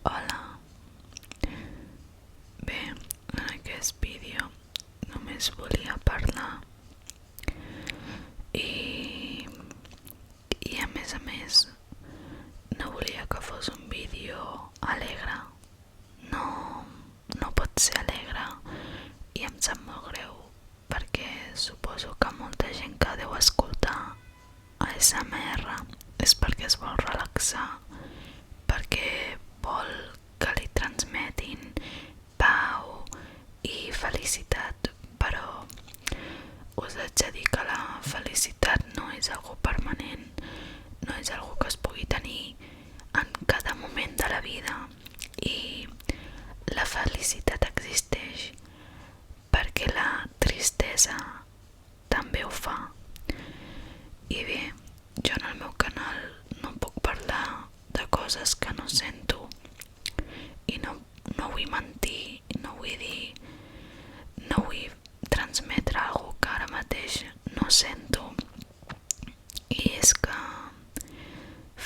Hola, bé, en aquest vídeo només volia parlar i, i a més no volia que fos un vídeo alegre. No, no pot ser alegre i em sap molt greu perquè suposo que molta gent que deu escoltar ASMR és perquè es vol relaxar, perquè vol que li transmetin pau i felicitat, però us haig de dir que la felicitat no és algo permanent, no és algo que es pugui tenir en cada moment de la vida, i la felicitat existeix perquè la tristesa també ho fa. I bé, jo en el meu canal no puc parlar de coses que no sento i no vull mentir, no vull transmetre alguna que ara mateix no sento. I és que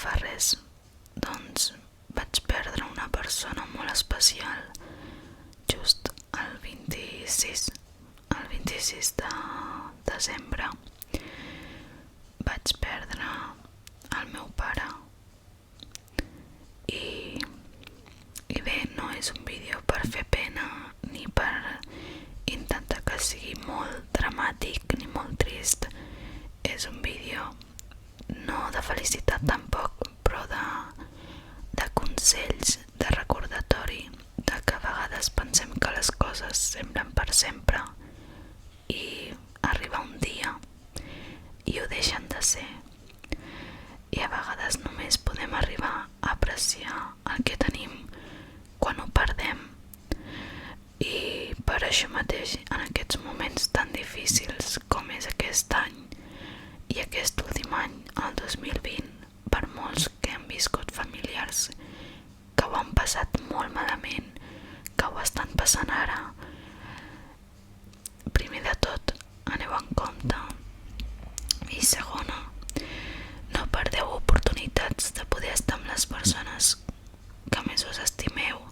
fa res, doncs vaig perdre una persona molt especial just el 26 de desembre. Vaig perdre el meu pare i bé, no és un vídeo per fer pena ni per intentar que sigui molt dramàtic ni molt trist. És un vídeo no de felicitat tampoc, però de consells, de recordatori, de que a vegades pensem que les coses semblen per sempre i arriba un dia i ho deixen de ser, i a vegades només podem arribar a apreciar el que tenim quan ho perdem. I per això mateix, en aquests moments tan difícils com és aquest any i aquest últim any, el 2020, per molts que han viscut familiars que ho han passat molt malament, que ho estan passant ara, primer de tot, aneu en compte, i segona, no perdeu oportunitats de poder estar amb les persones que més us estimeu.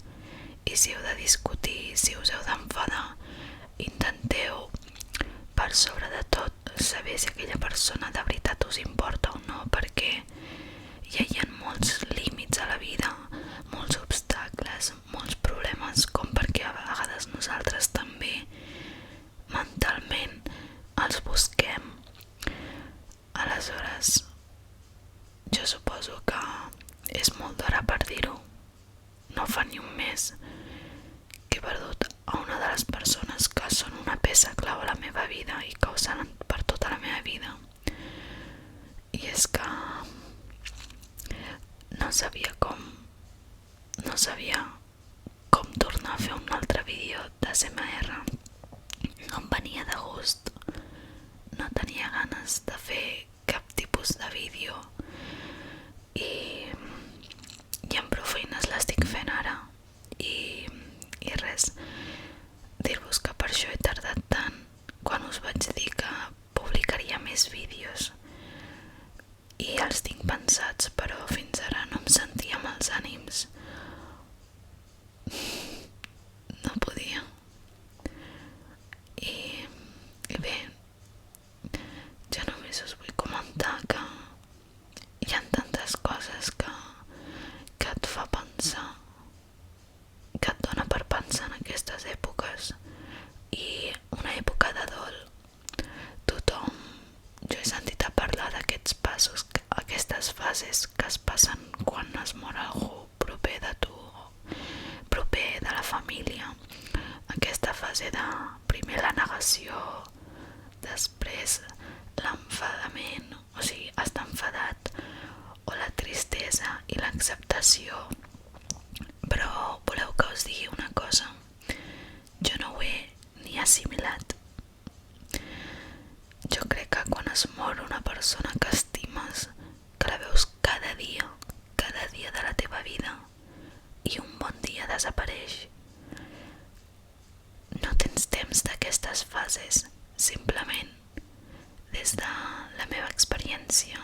I si heu de discutir, si us heu d'enfadar, intenteu, per sobre de tot, saber si aquella persona de veritat us importa o no, perquè ja hi ha molts límits a la vida, molts obstacles, molts problemes, com perquè a vegades nosaltres també mentalment els busquem. Aleshores, jo suposo que és molt d'hora per dir-ho. No fa ni un mes que he perdut a una de les persones que són una peça clau a la meva vida i que ho seran per tota la meva vida. I és que no sabia com tornar a fer un altre vídeo d'ASMR. No em venia de gust, no tenia ganes de fer cap tipus de vídeo i amb prou feines l'estic fent ara. I res, dir-vos que per això he tardat tant quan us vaig dir que publicaria més vídeos, i els tinc pensats, però fins ara no em sentia amb els ànims, no podia. I bé, jo només us vull comentar que hi ha tantes coses que et fa pensar, que et dona per pensar en aquestes èpoques, i una època de dol. Tothom, jo he sentit a parlar d'aquests passos, aquestes fases que es passen quan es mor algú proper de tu, proper de la família. Aquesta fase de primer la negació, després l'enfadament, o sigui, estar enfadat, o la tristesa i l'acceptació. Però voleu que us digui una cosa? Jo no ho he ni assimilat. Jo crec que quan es mor una persona que estimes, que la veus cada dia de la teva vida, i un bon dia desapareix, no tens temps d'aquestes fases. Simplement, des de la meva experiència,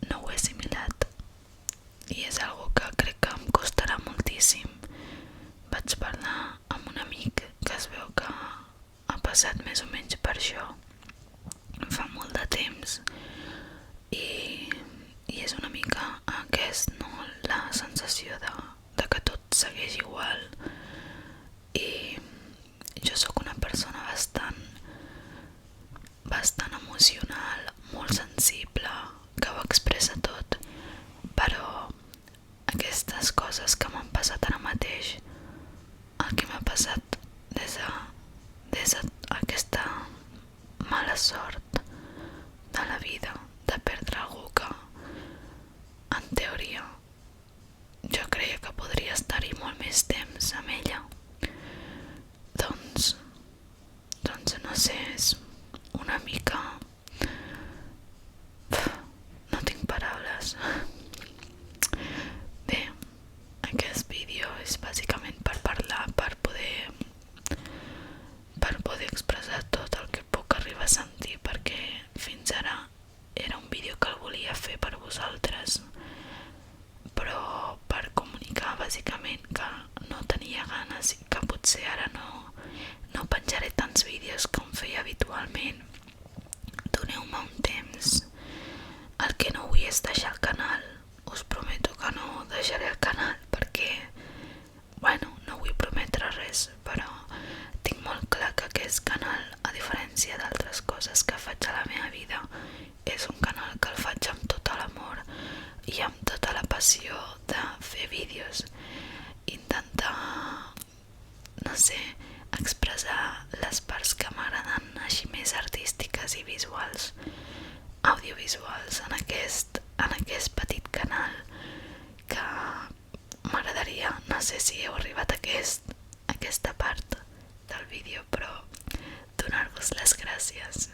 no ho he assimilat, i és més temps amb ella. Doncs no sé, és una mica... no tinc paraules. Bé, aquest vídeo és bàsicament per parlar, per poder expressar tot el que puc arribar a sentir, perquè fins ara era un vídeo que el volia fer per vosaltres, però per comunicar bàsicament que no tenia ganes i que potser ara no penjaré tants vídeos com feia habitualment. Doneu-me un temps. El que no vull és deixar el canal. Us prometo que no deixaré el canal perquè, no vull prometre res, però tinc molt clar que aquest canal, a diferència d'altres coses que faig a la meva vida, és un canal que el faig amb tot l'amor i amb tota la passió de fer vídeos, intentar, no sé, expressar les parts que m'agraden així més artístiques i visuals, audiovisuals en aquest petit canal, que m'agradaria, no sé si heu arribat a aquesta part del vídeo, però donar-vos les gràcies.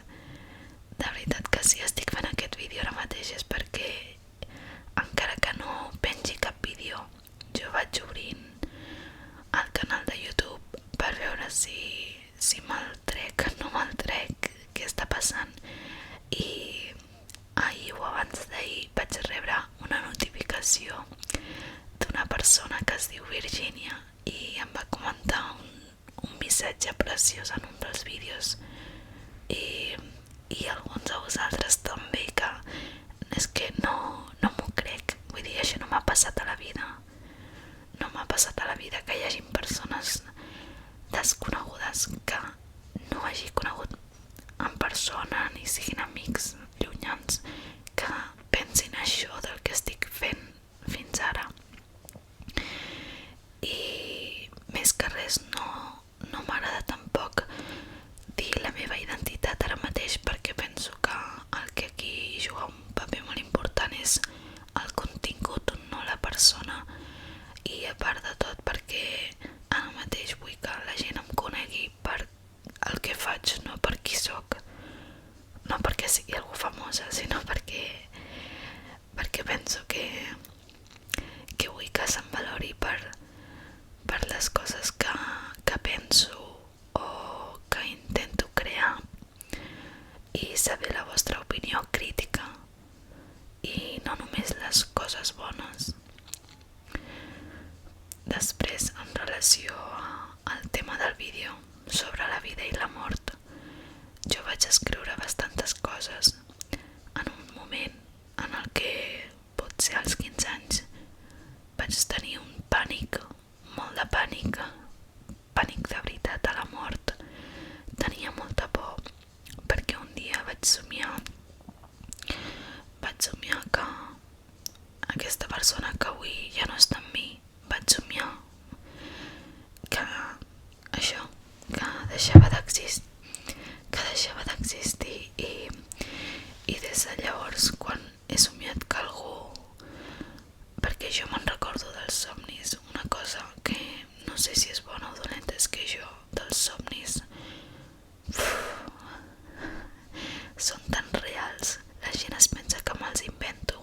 De veritat que si estic fent aquest vídeo ara mateix és perquè, encara que no pengi cap vídeo, jo vaig obrint el canal de YouTube per veure si me'l trec, no me'l trec, què està passant. I ahir o abans d'ahir vaig rebre una notificació d'una persona que es diu Virginia i em va comentar un missatge preciós en un dels vídeos, i alguns de vosaltres també, que és que no m'ho crec. Vull dir, això no m'ha passat a la vida. No m'ha passat a la vida que hi hagi persones desconegudes que no hagi conegut en persona ni siguin amics llunyans que pensin això del que estic fent fins ara. I més que res no m'agrada tampoc dir la meva identitat ara mateix, perquè penso que el que aquí juga un paper molt important és el contingut, no la persona. I a part de tot, perquè ara mateix vull que la gent em conegui per el que faig, no per qui soc, no perquè sigui algú famosa, sinó perquè penso que vull que se'm valori per les coses que penso o que intento crear, i saber la vostra opinió crítica i no només les coses bones. Després, en relació al tema del vídeo sobre la vida i la mort, jo vaig escriure bastantes coses en un moment en el que potser als 15 anys vaig tenir un pànic, molt de pànic de veritat a la mort. Tenia molta por perquè un dia vaig somiar que aquesta persona que avui ja no està amb mi, vaig somiar que això, que deixava d'existir, i des de llavors, quan he somiat que algú, perquè jo me'n recordo dels somnis, una cosa que no sé si és bona o dolenta, és que jo dels somnis són tan reals, la gent es pensa que me'ls invento.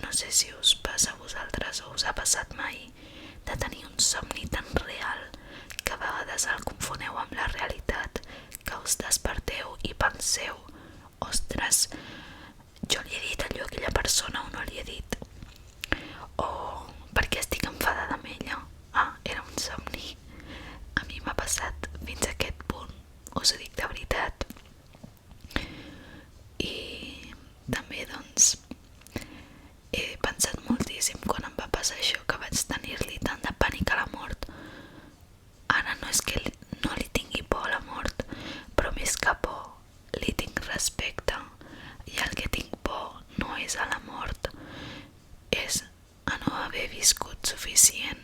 No sé si us passa a vosaltres o us ha passat mai de tenir un somni tan real que a vegades el confoneu amb la realitat, que us desperteu i penseu, ostres, jo li he dit allò a aquella persona o no li he dit, o perquè estic enfadada amb ella, era un somni. A mi m'ha passat fins a aquest punt, us ho dic de veritat. I també, doncs, he pensat moltíssim quan em va passar això, que vaig tenir-li tant de pànic a la mort. Ara no és que no li tingui por a la mort, però més que por li tinc respecte, i el que tinc por no és a la mort, és a no haver viscut suficient,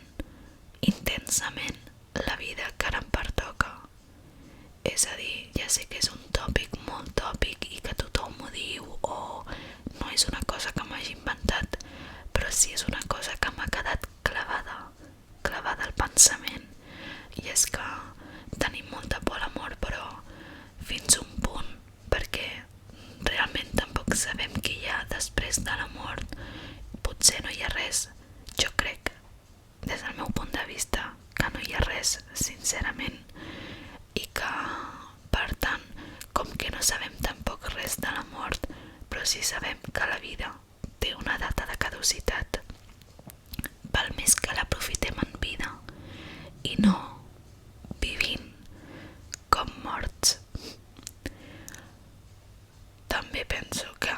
intensament, la vida que ara em pertoca. És a dir, ja sé que és un tòpic molt tòpic i que tothom ho diu, o no és una cosa que m'hagi inventat, però sí és una cosa que m'ha quedat clavada al pensar velocitat. Val més que l'aprofitem en vida i no vivint com morts. També penso que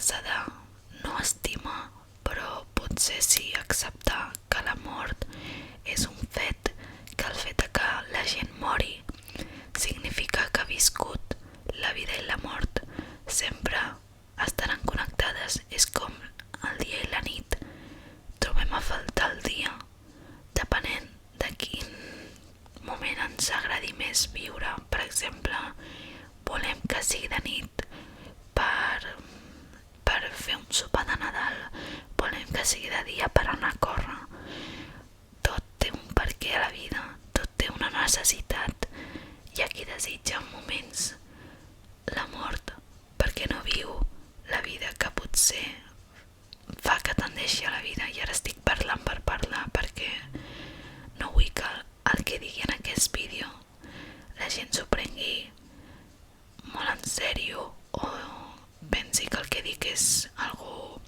s'ha de no estimar, però potser sí acceptar que la mort és un fet, que el fet que la gent mori significa que ha viscut. La vida i la mort sempre estaran connectades, és com el dia i la nit. Trobem a faltar el dia, depenent de quin moment ens agradi més viure. Per exemple, volem que sigui de nit per fer un sopar de Nadal, volem que sigui de dia per anar a córrer. Tot té un perquè a la vida, tot té una necessitat. Hi ha qui desitja en moments la mort perquè no viu la vida que potser fa que tendeixi a la vida. I ara estic parlant per parlar, perquè no vull que el que digui en aquest vídeo la gent s'ho prengui molt en sèrio o pensi que el que dic és algo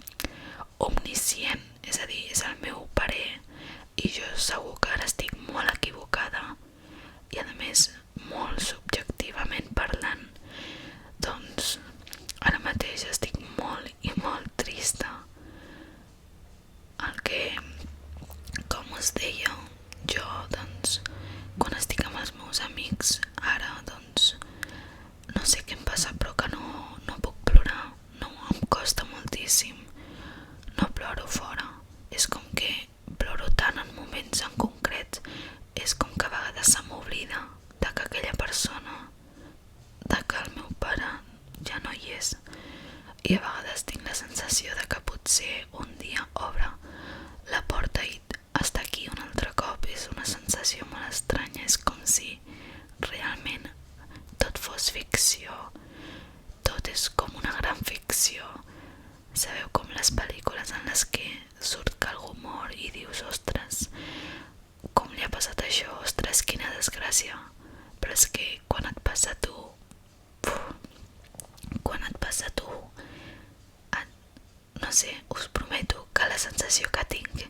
omniscient, és a dir, és el meu parer i jo segur que ara estic molt equivocada i a més molt subjectivament parlant. Doncs ara mateix estic molt i molt trista. El que, com us deia, jo doncs quan estic amb els meus amics ara doncs no sé què em passa, però que no puc plorar, no, em costa moltíssim, no ploro fora, és com que ploro tant en moments en concrets, és com que a vegades se m'oblida de que aquella persona, de que el meu pare ja no hi és, i a vegades tinc la sensació de que potser un dia obre la porta i està aquí un altre cop. És una sensació molt estranya, és com si realment tot fos ficció, tot és com una gran ficció. Sabeu, com les pel·lícules en les que surt que algú mor i dius, ostres, com li ha passat això, ostres, quina desgràcia. Però és que quan et passa a tu, no sé, us prometo que la sensació que tinc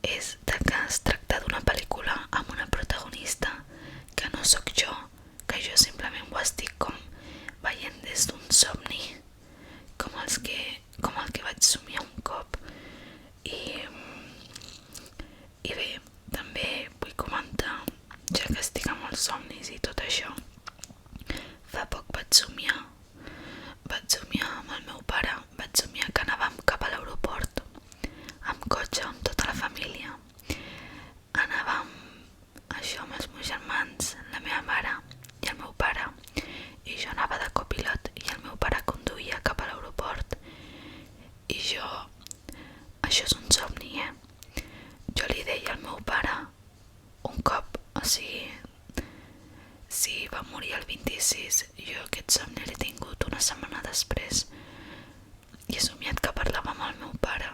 és de que es tracta d'una pel·lícula amb una protagonista que no sóc jo, que jo simplement ho estic com veient des d'un somni, com el que vaig somiar un cop. I bé, també vull comentar, ja que estic amb els somnis i tot això, fa poc vaig somiar amb el meu pare, vaig somiar que anàvem cap a l'aeroport amb cotxe, amb tota la família. Anàvem això amb els meus germans, la meva mare i el meu pare, i jo anava de copilot i el meu pare conduïa cap a l'aeroport. I jo, això és un somni, jo li deia al meu pare un cop, o sigui, si va morir el 26, jo aquest somni l'he tingut una setmana després i he somiat que parlava amb el meu pare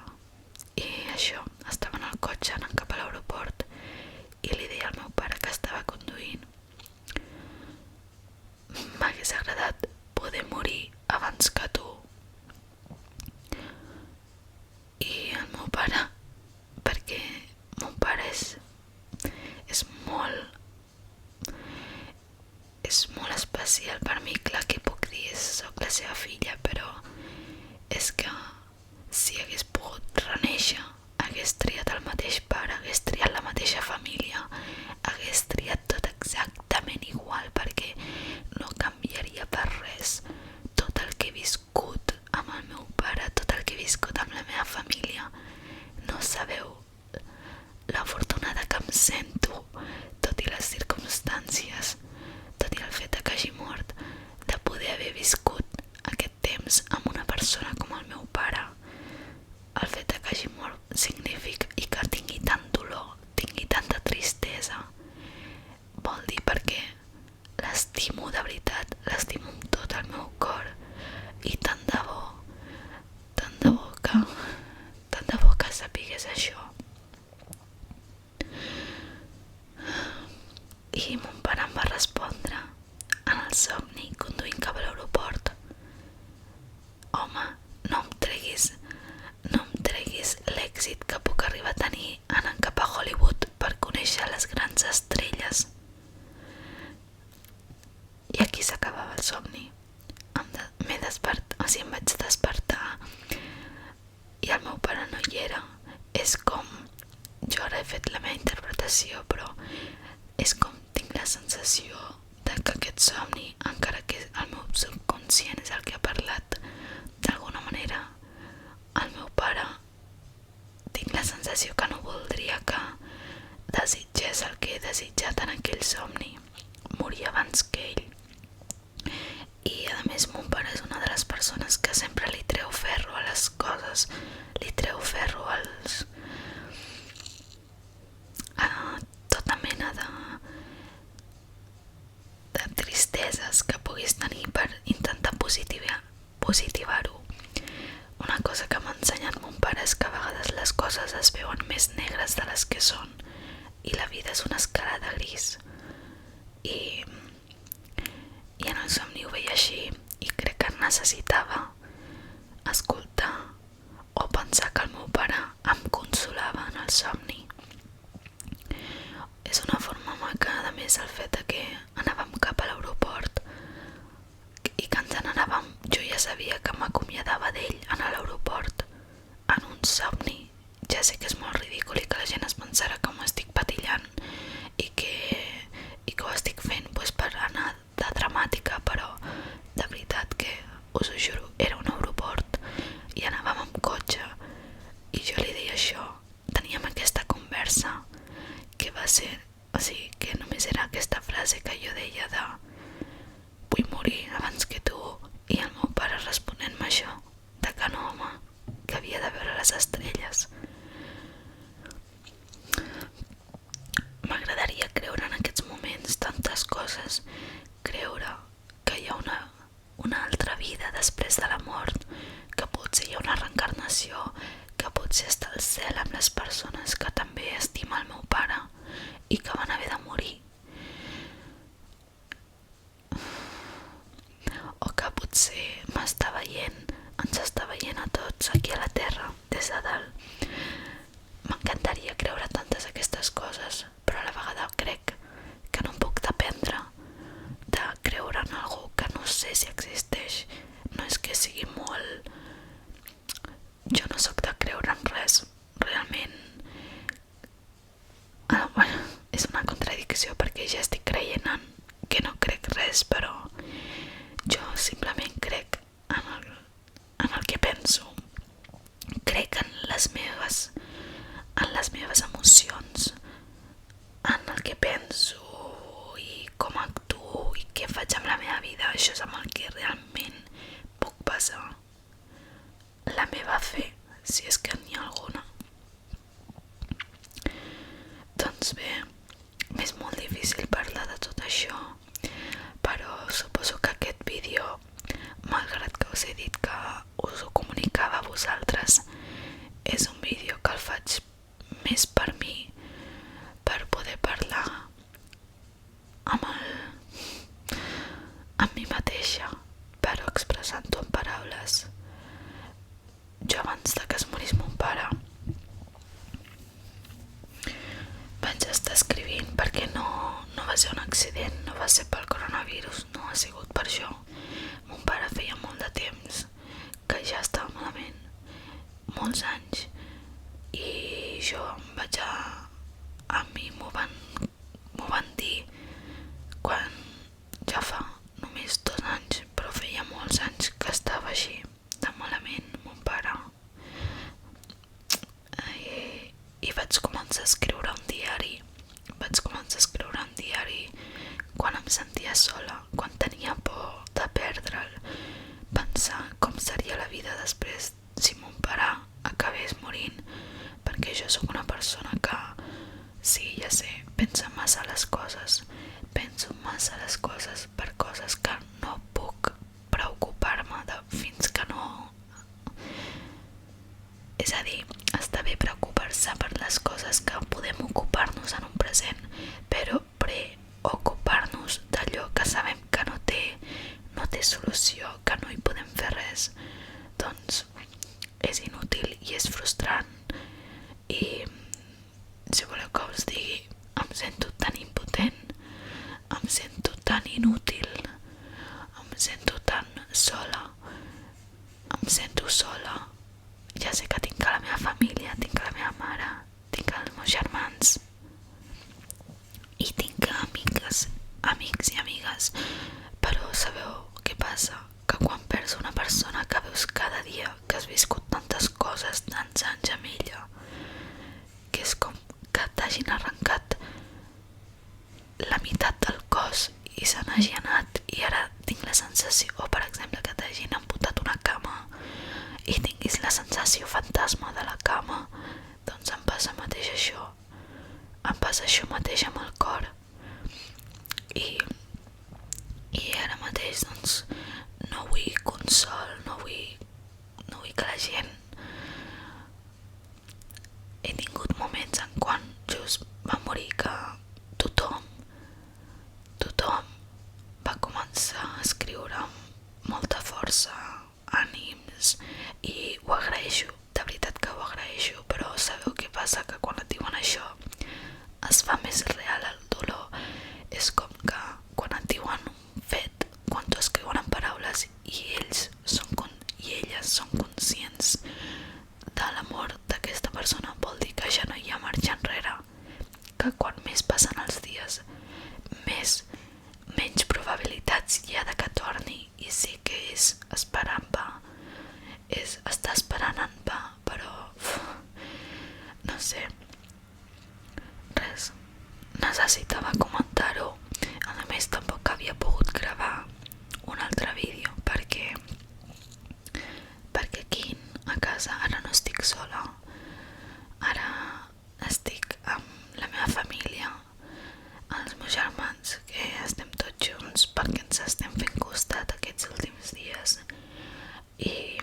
i això, estava en el cotxe anant cap a l'aeroport i li deia al meu pare que estava conduint. M'hagués agradat poder morir abans que tu. I el meu pare, perquè mon pare és molt especial per mi, clar que puc dir, soc la seva filla, però és que si hagués sensació, però és com tinc la sensació de que aquest somni, encara que el meu subconscient és el que ha parlat, d'alguna manera el meu pare, tinc la sensació que no voldria que desitgés el que he desitjat en aquell somni, morir abans que ell. I a més mon pare és una de les persones que sempre li treu ferro a les coses, li treu ferro a tota mena de tristeses que puguis tenir per intentar positivar-ho. Una cosa que m'ha ensenyat mon pare és que a vegades les coses es veuen més negres de les que són i la vida és una escala de gris. I en el somni ho veia així i crec que necessitava escoltar o pensar que el meu pare em consolava en el somni. És una forma maca, a més, el fet que anàvem cap a l'aeroport i que ens n'anàvem, jo ja sabia que m'acomiadava d'ell en l'aeroport en un somni. Ja sé que és molt ridícul i que la gent es pensarà que m'ho estic patillant i que ho estic fent per anar de dramàtica, però de veritat que us ho juro, era un aeroport i anàvem amb cotxe i jo li deia això, teníem aquesta conversa que va ser, o sigui, que només era aquesta frase que jo deia de vull morir abans que tu, i el meu pare responent-me això, de que no, home, que havia de veure les estrelles. M'agradaria creure en aquests moments tantes coses, creure que hi ha una altra vida després de la mort, que potser hi ha una reencarnació, que potser està al cel amb les persones que també estima el meu pare i que van haver de morir, o que potser m'està veient, ens està veient a tots aquí a la Terra des de dalt. M'encantaria creure tantes aquestes coses, però a la vegada crec que no em puc dependre de creure en algú que no sé si existeix. No és que sigui molt... Jo no sóc de creure en res, realment. Bueno, és una contradicció perquè ja estic creient en que no crec res, però jo simplement crec en el que penso. Crec en les meves emocions, en el que penso i com actuo i què faig amb la meva vida. Això és amb el que realment puc basar la meva fe, si és que n'hi ha alguna. Doncs bé, m'és molt difícil parlar de tot això, però suposo que aquest vídeo, malgrat que us he dit que us ho comunicava a vosaltres, és un vídeo que el faig més per mi, per poder parlar amb mi mateixa, però expressant-ho en paraules. Jo abans de que es morís mon pare vaig estar escrivint perquè no va ser un accident, no va ser pel coronavirus, no ha sigut per això. Mon pare feia molt de temps que ja estava malament, molts anys, i jo em vaig a mi m'ho van dir quan ja fa només 2 anys, però feia molts anys que estava així de malament mon pare. I vaig començar a escriure un diari, quan em sentia sola, quan tenia por de perdre'l, pensar com seria la vida després si mon pare acabés morint, perquè jo sóc una persona que, sí, ja sé, pensa massa les coses, penso massa les coses per coses que no puc preocupar-me fins que no... És a dir, està bé preocupar-se per les coses que podem ocupar-nos en un present, però preocupar-nos d'allò que sabem que no té solució, que no hi podem fer res, doncs és inútil i és frustrant. I si voleu que us digui, em sento tan impotent, em sento tan inútil, em sento tan sola, ja sé que tinc a la meva família, tinc a la meva mare, tinc els meus germans, gemella, que és com que t'hagin arrencat la meitat del cos i se n'hagi anat, i ara tinc la sensació, o per exemple que t'hagin amputat una cama i tinguis la sensació fantasma de la cama. Doncs em passa mateix això, em passa això mateix amb el cor. I ara mateix doncs no vull consol, no vull que la gent... He tingut moments en quan just va morir que tothom va començar a escriure amb molta força, ànims, i ho agraeixo, de veritat que ho agraeixo, però sabeu què passa? Que quan et diuen això es fa més real el dolor. És com que quan et diuen un fet, quan t'ho escriuen en paraules i elles són conscients de la mort d'aquesta persona, vol dir que ja no hi ha marxa enrere, que quan més passen els dies menys probabilitats hi ha de que torni. I sí que és esperar en va, és estar esperant en va, però no sé, res, necessitava comentar-ho. A més, tampoc havia pogut gravar un altre vídeo perquè aquí a casa ara no estic sola, ara estic amb la meva família, els meus germans, que estem tots junts perquè ens estem fent costat aquests últims dies, i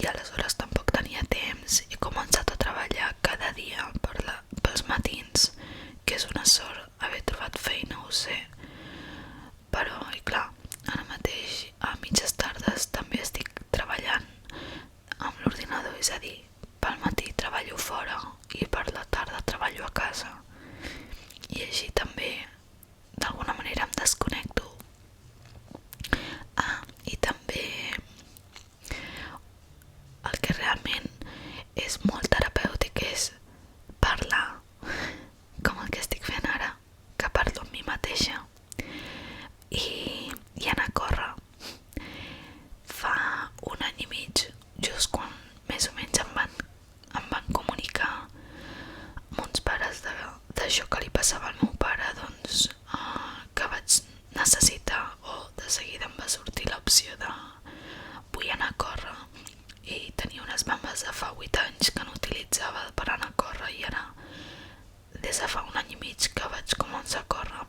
aleshores tampoc tenia temps. He començat a treballar cada dia pels matins, que és una sort haver trobat feina, ho sé, però, i clar, ara mateix a mitges tardes també estic treballant amb l'ordinador, és a dir, pel matí treballo fora i per la tarda treballo a casa, i així també d'alguna manera em desconnecto. I també el que realment és molt terapèutic és parlar, com el que estic fent ara, que parlo amb mi mateixa, i anar a córrer. Fa un any i mig, just quan més o menys em van comunicar mons pares d'això que li passava al meu pare, doncs que vaig necessitar, o de seguida em va sortir l'opció de vull anar a córrer, i tenia unes bambes de fa 8 anys que no utilitzava per anar a córrer, i ara des de fa un any i mig que vaig començar a córrer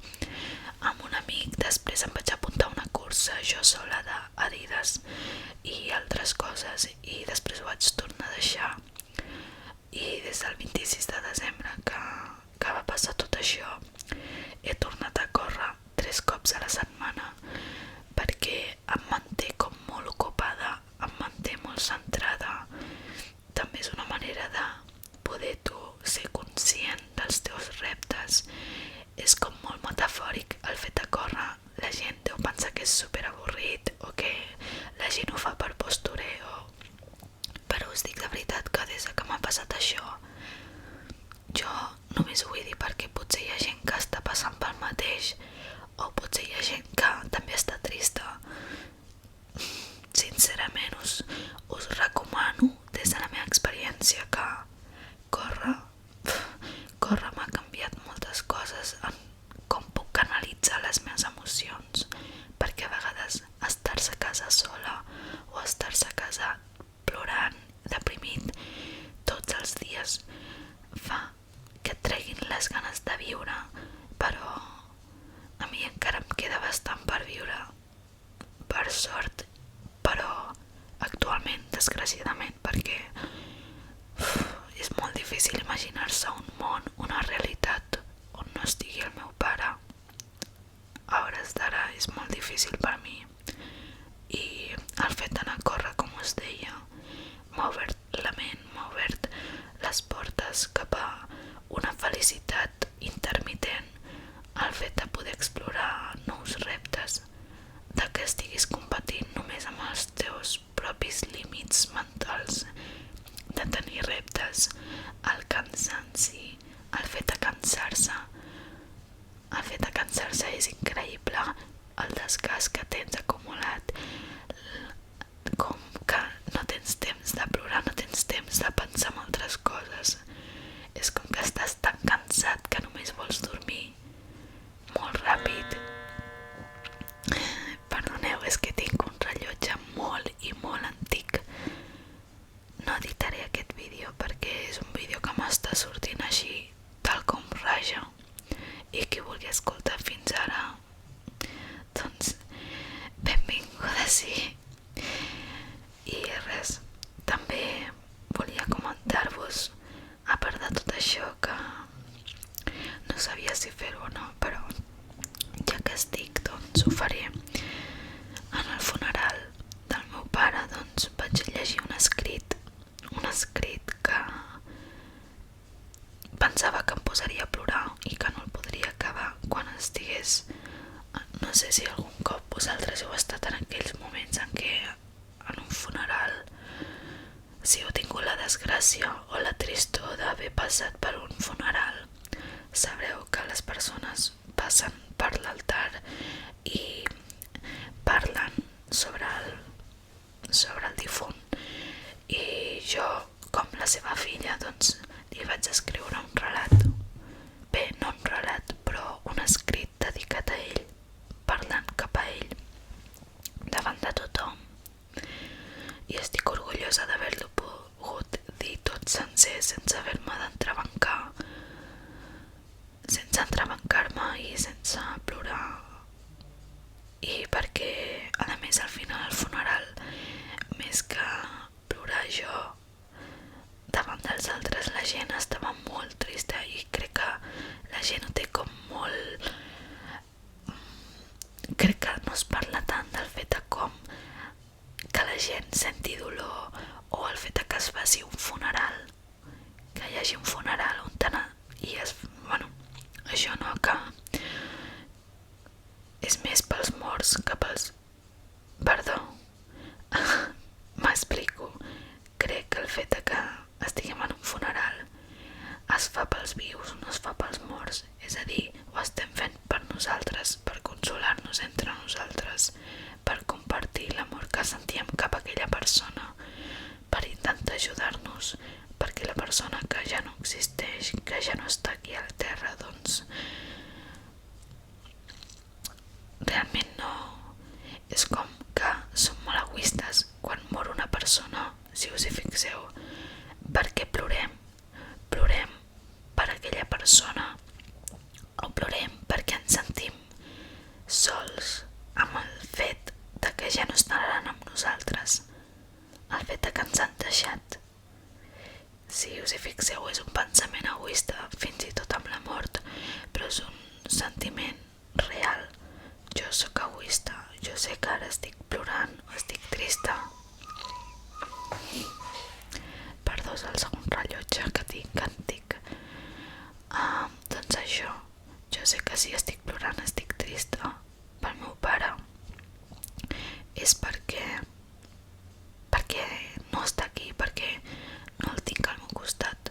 amb un amic. Després em vaig apuntar a una cursa jo sola d'Adidas i altres coses, i després ho vaig tornar a deixar, i des del 26 de desembre que va passar tot això he tornat a córrer 3 cops a la setmana, perquè em manté com molt ocupada, em manté molt centrada. També és una manera de poder tu ser conscient dels teus reptes. És com molt metafòric el fet de córrer. La gent deu pensar que és superavorrit o que la gent ho fa per postureo, però us dic de veritat que des que m'ha passat això, jo només ho vull dir perquè potser hi ha gent que està passant pel mateix, o potser hi ha gent que també està trista. Sincerament us recomano des de la meva experiència que córrer m'ha canviat moltes coses en com puc canalitzar les meves emocions, perquè a vegades estar-se a casa sola o estar-se a casa plorant, deprimit tots els dies fa que et treguin les ganes de viure, però a mi encara em queda bastant per viure, per sort, però actualment, desgraciadament, perquè és molt difícil imaginar-se un món, una realitat on no estigui el meu pare. A hores d'ara és molt difícil per mi, i el fet d'anar a córrer, com us deia, m'ha obert la ment, m'ha obert les portes cap a una felicitat intermitent, el fet de poder explorar nous reptes, de que estiguis competint només amb els teus propis límits mentals, de tenir reptes, el cansanci, el fet de cansar-se. El fet de cansar-se és increïble, el desgast que tens acumulat, com que no tens temps de plorar, no tens temps de pensar en altres està sortint així tal com raja, i qui vulgui escoltar fins ara, doncs benvinguda sí. I res, també volia comentar-vos, a part de tot això, que no sabia si fer-ho o no, però ja que estic, doncs ho faré. En el funeral del meu pare, doncs vaig llegir un escrit que pensava que em posaria a plorar i que no el podria acabar quan estigués. No sé si algun cop vosaltres heu estat en aquells moments en què en un funeral, si heu tingut la desgràcia o la tristor d'haver passat per un funeral, sabreu que les persones passen per l'altar i parlen sobre el difunt, i jo, com la seva filla, doncs li vaig escriure un relat, bé, no un relat, però un escrit dedicat a ell, parlant cap a ell davant de tothom, i estic orgullosa d'haver-lo pogut dir tot sencer sense haver-me d'entrebancar, sense entrebancar-me i sense plorar. I perquè a més al final del funeral, més que plorar jo davant dels altres, la gent estava molt trista, i crec que la gent ho té com molt... Crec que no es parla tant del fet de com que la gent senti dolor, o el fet que es faci un funeral, que hi hagi un funeral on i bueno, això no, que és més pels morts que pels... Perdó, m'explico. Crec que el fet que estiguem en un funeral es fa pels vius, no es fa pels morts. És a dir, ho estem fent per nosaltres, per consolar-nos entre nosaltres, per compartir l'amor que sentíem cap a aquella persona, per intentar ajudar-nos, perquè la persona que ja no existeix, que ja no està aquí a la terra, doncs realment no. És com que som molt egoistes quan mor una persona, si us hi fixeu. Per què plorem? Plorem per aquella persona, o plorem perquè ens sentim sols amb el fet de que ja no estaran amb nosaltres, el fet de que ens han deixat. Si us hi fixeu, és un pensament egoista, fins i tot amb la mort, però és un sentiment real. Jo sóc egoista, jo sé que ara estic plorant o estic trista. Perdó, és el segon rellotge que tinc antic. Doncs això, jo sé que si estic plorant, estic trista pel meu pare, és perquè no està aquí, perquè no el tinc al meu costat,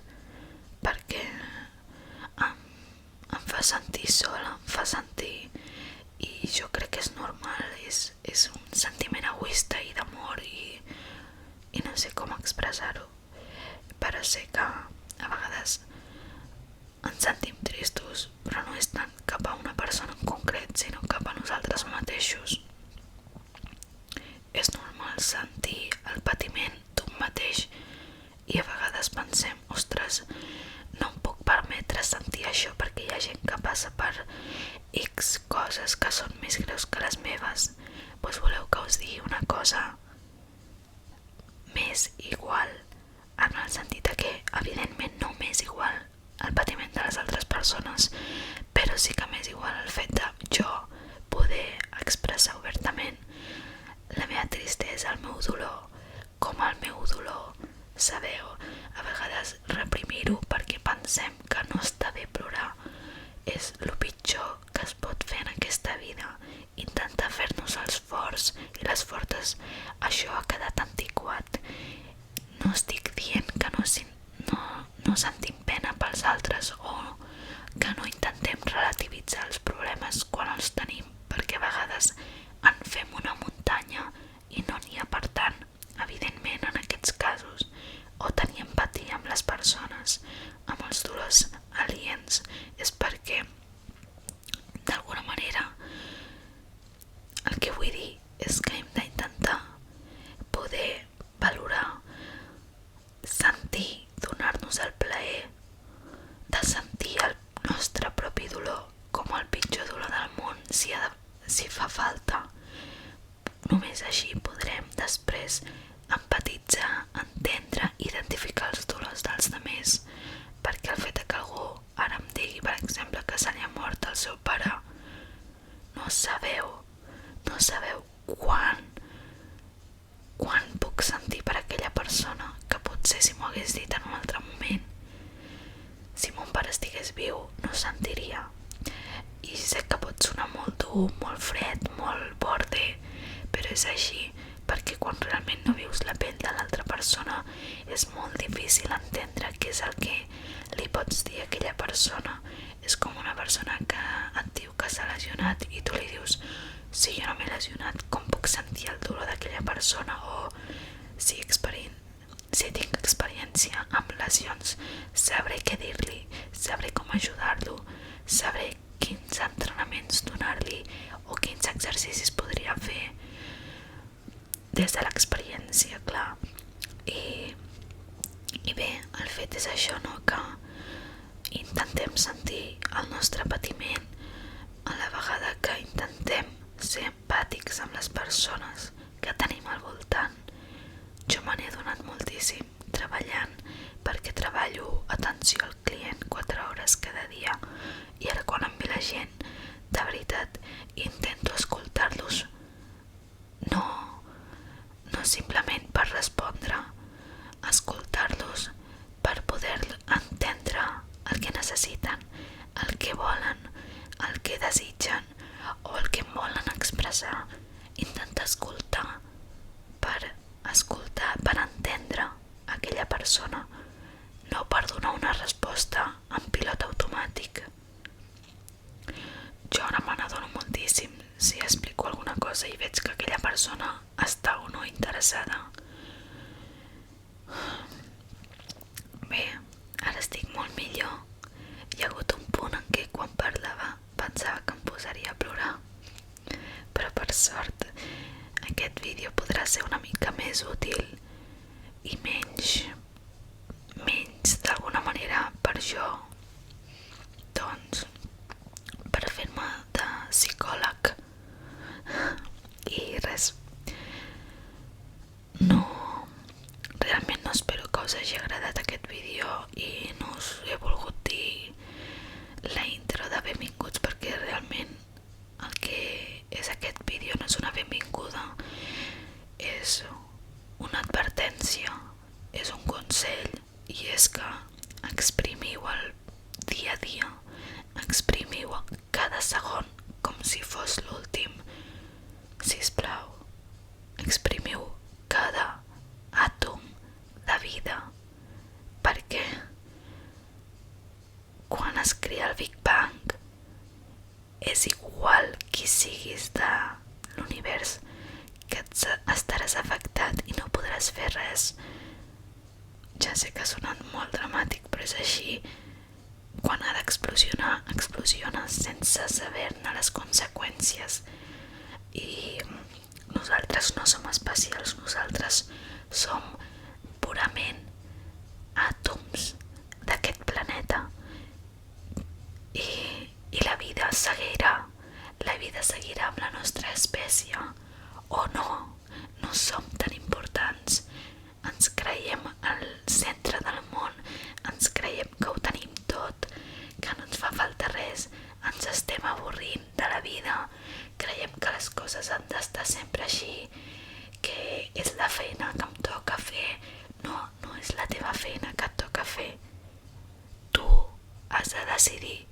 perquè em fa sentir sola, em fa sentir, i jo crec que és normal, és un sentiment egoista i d'amor, i no sé com expressar-ho, però sé que a vegades ens sentim tristos, però no és tant cap a una persona en concret, sinó cap a nosaltres mateixos. És normal sentir el patiment d'un mateix, i a vegades pensem, ostres, no em puc permetre sentir això perquè hi ha gent que passa per X coses que són més greus que les meves. Doncs voleu que us digui una cosa? M'és igual, en el sentit que evidentment no m'és igual el patiment de les altres persones, però sí que m'és igual el fet de jo poder expressar obertament la meva tristesa, el meu dolor, com el meu dolor. Sabeu, a vegades reprimir-ho perquè pensem que no està bé plorar és el pitjor que es pot fer en aquesta vida. Intentar fer-nos els forts i les fortes, això ha quedat antiquat. No estic dient que no sentim pena pels altres, o que no intentem relativitzar els problemes quan els tenim, perquè a vegades en fem una muntanya i no n'hi ha. Per tant, evidentment, en aquests casos, o tenir empatia amb les persones, amb els dolors aliens, és perquè d'alguna manera el que vull dir és que hem d'intentar poder valorar, sentir, donar-nos el plaer si fa falta. Només així podrem després empatitzar, entendre, identificar els dolors dels altres, perquè el fet que algú ara em digui, per exemple, que se li ha mort el seu pare, no sabeu quan puc sentir per aquella persona, que potser si m'ho hagués dit en un altre moment, si mon pare estigués viu, no sentiria. I sé que pot sonar molt dur, molt fred, molt borde, però és així, perquè quan realment no vius la pell de l'altra persona és molt difícil entendre què és el que li pots dir a aquella persona. És com una persona que et diu que s'ha lesionat i tu li dius: si jo no m'he lesionat, com puc sentir el dolor d'aquella persona? O si tinc experiència amb lesions, sabré què dir-li, sabré com ajudar-lo, sabré quins entrenaments donar-li o quins exercicis podria fer des de l'experiència, clar. I bé, el fet és això, no? Que intentem sentir el nostre patiment a la vegada que intentem ser empàtics amb les persones que tenim al voltant. Jo me n'he donat moltíssim treballant, perquè treballo atenció al client 4 hores cada dia, i ara quan em ve la gent, de veritat, intento escoltar-los, no simplement per respondre, escoltar-los per poder entendre el que necessiten, el que volen, el que desitgen o el que volen expressar. Intentar escoltar, per entendre aquella persona, no per donar una resposta en pilot automàtic. Jo ara me n'adono moltíssim si explico alguna cosa i veig que aquella persona està o no interessada. Bé, ara estic molt millor. Hi ha hagut un punt en què quan parlava pensava que em posaria a plorar, però per sort aquest vídeo podrà ser una mica més útil i menys d'alguna manera per jo, doncs, per fer-me de psicòleg. I res, realment no espero que us hagi agradat aquest vídeo i no us he volgut dir la intro de benvinguts, perquè realment el que és aquest vídeo no és una benvinguda, és una advertència, és un consell, i és que exprimiu el dia a dia, exprimiu cada segon com si fos l'últim. Sisplau, exprimiu cada àtom de vida, perquè quan es crea el Big Bang és igual qui siguis de l'univers, que estaràs afectat i no podràs fer res. Ja sé que ha sonat molt dramàtic, però és així. Quan ha d'explosionar, explosiona sense saber-ne les conseqüències. I nosaltres no som especials, nosaltres som purament àtoms d'aquest planeta. I la vida seguirà amb la nostra espècie, o no som tan importants. Ens creiem al centre del món, ens creiem que ho tenim tot, que no ens fa falta res, ens estem avorrint de la vida, creiem que les coses han d'estar sempre així, que és la feina que em toca fer. No és la teva feina que et toca fer. Tu has de decidir